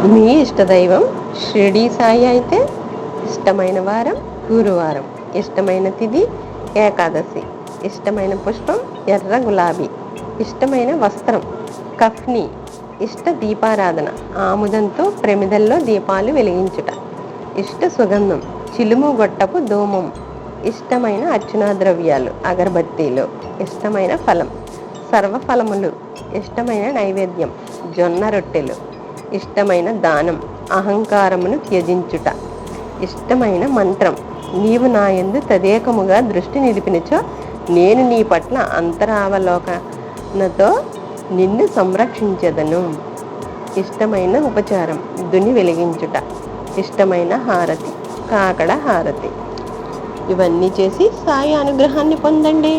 మీ ఇష్టదైవం షిరిడి సాయి అయితే ఇష్టమైన వారం గురువారం, ఇష్టమైన తిథి ఏకాదశి, ఇష్టమైన పుష్పం ఎర్ర గులాబీ, ఇష్టమైన వస్త్రం కఫ్ని, ఇష్ట దీపారాధన ఆముదంతో ప్రమిదల్లో దీపాలు వెలిగించుట, ఇష్ట సుగంధం చిలుము గొట్టపు ధూమం, ఇష్టమైన అర్చనా ద్రవ్యాలు అగరబత్తీలు, ఇష్టమైన ఫలం సర్వఫలములు, ఇష్టమైన నైవేద్యం జొన్న రొట్టెలు, ఇష్టమైన దానం అహంకారమును త్యజించుట, ఇష్టమైన మంత్రం నీవు నా యందు తదేకముగా దృష్టి నిలిపినచో నేను నీ పట్ల అంతరావలోకనతో నిన్ను సంరక్షించెదను, ఇష్టమైన ఉపచారం దుని వెలిగించుట, ఇష్టమైన హారతి కాకడ హారతి. ఇవన్నీ చేసి సాయి అనుగ్రహాన్ని పొందండి.